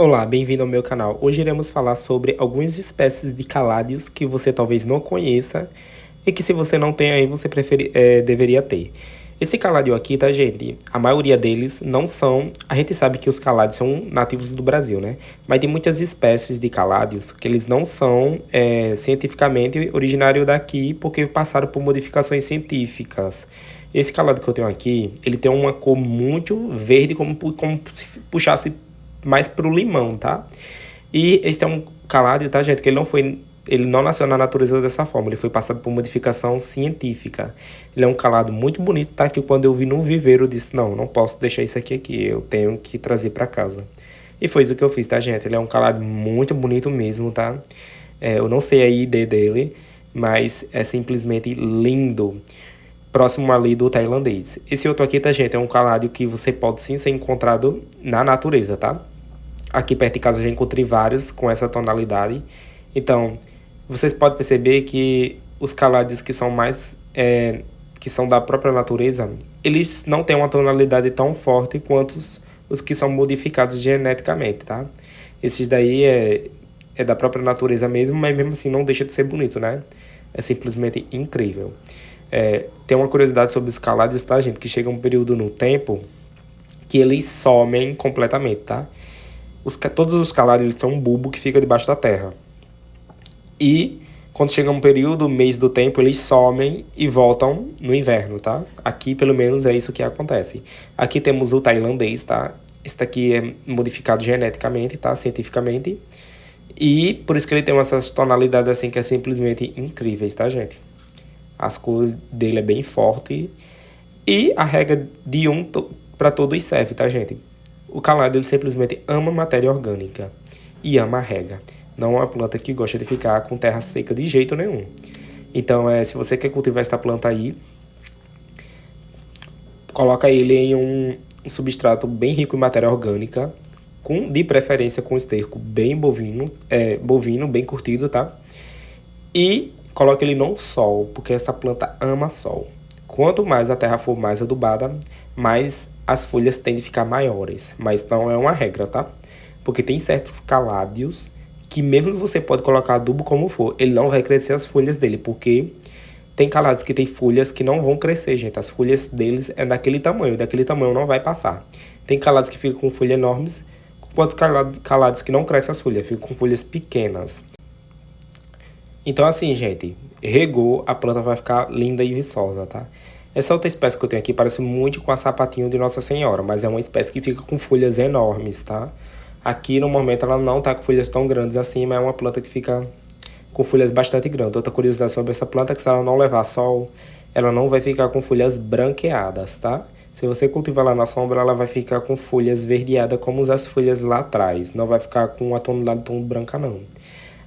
Olá, bem-vindo ao meu canal. Hoje iremos falar sobre algumas espécies de caládeos que você talvez não conheça e que se você não tem aí, você deveria ter. Esse caládio aqui, tá, gente? A maioria deles não são... A gente sabe que os caládios são nativos do Brasil, né? Mas tem muitas espécies de caládios que eles não são cientificamente originários daqui porque passaram por modificações científicas. Esse caládio que eu tenho aqui, ele tem uma cor muito verde, como se puxasse mais pro limão, tá? E este é um caládio, tá, gente? Que ele não nasceu na natureza dessa forma, ele foi passado por modificação científica. Ele é um calado muito bonito, tá? Que quando eu vi no viveiro, eu disse, não posso deixar isso aqui, eu tenho que trazer para casa. E foi isso que eu fiz, tá, gente? Ele é um calado muito bonito mesmo, tá? Eu não sei a ID dele, mas é simplesmente lindo. Próximo ali do tailandês. Esse outro aqui, tá, gente? É um caládio que você pode sim ser encontrado na natureza, tá? Aqui perto de casa eu já encontrei vários com essa tonalidade. Então, vocês podem perceber que os caládeos que são que são da própria natureza, eles não têm uma tonalidade tão forte quanto os que são modificados geneticamente, tá? Esses daí é da própria natureza mesmo, mas mesmo assim não deixa de ser bonito, né? É simplesmente incrível. Tem uma curiosidade sobre os caládeos, tá, gente? Que chega um período no tempo que eles somem completamente, tá? Todos os caládeos são um bulbo que fica debaixo da terra. E quando chega um período, mês do tempo, eles somem e voltam no inverno, tá? Aqui, pelo menos, é isso que acontece. Aqui temos o tailandês, tá? Esse daqui é modificado geneticamente, tá? Cientificamente. E por isso que ele tem essas tonalidades assim que é simplesmente incríveis, tá, gente? As cores dele é bem forte. E a regra de para todos serve, tá, gente? O calado ele simplesmente ama matéria orgânica e ama a rega. Não é uma planta que gosta de ficar com terra seca de jeito nenhum. Então, se você quer cultivar esta planta aí, coloca ele em um substrato bem rico em matéria orgânica, de preferência com esterco bem bovino, bem curtido, tá? E coloca ele no sol, porque essa planta ama sol. Quanto mais a terra for mais adubada, mais as folhas tendem a ficar maiores. Mas não é uma regra, tá? Porque tem certos caládeos que mesmo você pode colocar adubo como for, ele não vai crescer as folhas dele, porque tem caládeos que tem folhas que não vão crescer, gente. As folhas deles é daquele tamanho não vai passar. Tem caládeos que ficam com folhas enormes, enquanto caládeos que não crescem as folhas, ficam com folhas pequenas. Então assim, gente, regou, a planta vai ficar linda e viçosa, tá? Essa outra espécie que eu tenho aqui parece muito com a sapatinho de Nossa Senhora, mas é uma espécie que fica com folhas enormes, tá? Aqui no momento ela não tá com folhas tão grandes assim, mas é uma planta que fica com folhas bastante grandes. Outra curiosidade sobre essa planta é que se ela não levar sol, ela não vai ficar com folhas branqueadas, tá? Se você cultivar lá na sombra, ela vai ficar com folhas verdeadas como as folhas lá atrás. Não vai ficar com a tonalidade tão branca, não.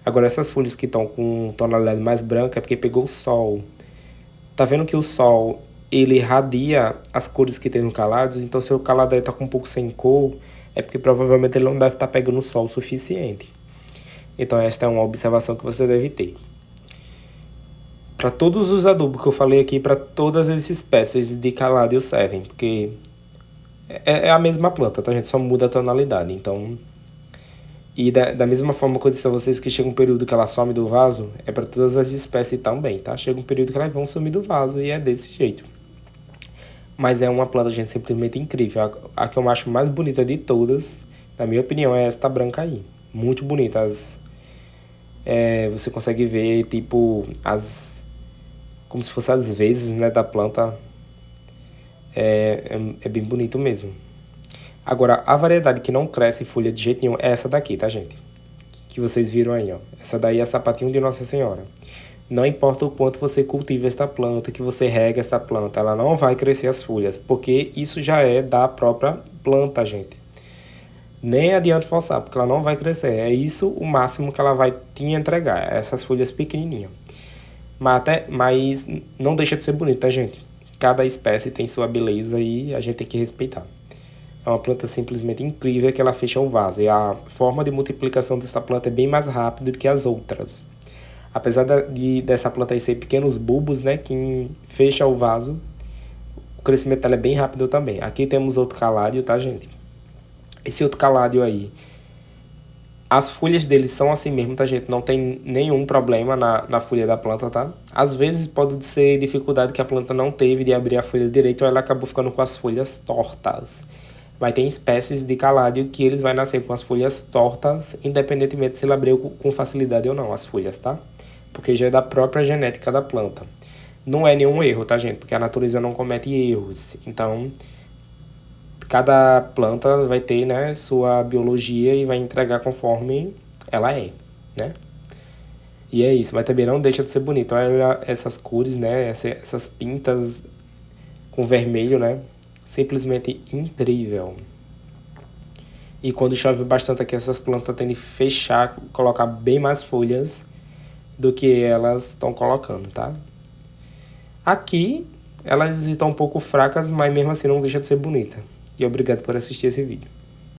Agora, essas folhas que estão com tonalidade mais branca é porque pegou o sol. Tá vendo que o sol, ele irradia as cores que tem no calado? Então, se o calado aí tá com um pouco sem cor, é porque provavelmente ele não deve estar pegando sol o suficiente. Então, esta é uma observação que você deve ter. Para todos os adubos que eu falei aqui, para todas as espécies de caládio servem, porque é a mesma planta, tá, gente? Só muda a tonalidade, então... E da mesma forma que eu disse a vocês que chega um período que ela some do vaso, é para todas as espécies também, tá? Chega um período que elas vão sumir do vaso e é desse jeito. Mas é uma planta, gente, simplesmente incrível. A que eu acho mais bonita de todas, na minha opinião, é esta branca aí. Muito bonita. Você consegue ver, tipo, como se fossem as vezes, né, da planta. É bem bonito mesmo. Agora, a variedade que não cresce folha de jeito nenhum é essa daqui, tá, gente? Que vocês viram aí, ó. Essa daí é sapatinho de Nossa Senhora. Não importa o quanto você cultiva esta planta, que você rega esta planta, ela não vai crescer as folhas, porque isso já é da própria planta, gente. Nem adianta forçar, porque ela não vai crescer. É isso o máximo que ela vai te entregar, essas folhas pequenininhas. Mas não deixa de ser bonito, tá, gente? Cada espécie tem sua beleza e a gente tem que respeitar. É uma planta simplesmente incrível que ela fecha o vaso. E a forma de multiplicação dessa planta é bem mais rápida do que as outras. Apesar dessa planta aí ser pequenos bulbos, né, que fecha o vaso, o crescimento dela é bem rápido também. Aqui temos outro caládio, tá, gente? Esse outro caládio aí, As folhas deles são assim mesmo, tá, gente? Não tem nenhum problema na folha da planta, tá? Às vezes pode ser dificuldade que a planta não teve de abrir a folha direito, ou ela acabou ficando com as folhas tortas. Mas tem espécies de caládio que eles vão nascer com as folhas tortas, independentemente se ele abriu com facilidade ou não as folhas, tá? Porque já é da própria genética da planta. Não é nenhum erro, tá, gente? Porque a natureza não comete erros. Então, cada planta vai ter, né, sua biologia e vai entregar conforme ela é, né? E é isso, mas também não deixa de ser bonito. Olha essas cores, né? Essas pintas com vermelho, né? Simplesmente incrível. E quando chove bastante aqui, essas plantas tendem a fechar, colocar bem mais folhas do que elas estão colocando, tá? Aqui, elas estão um pouco fracas, mas mesmo assim não deixa de ser bonita. E obrigado por assistir esse vídeo.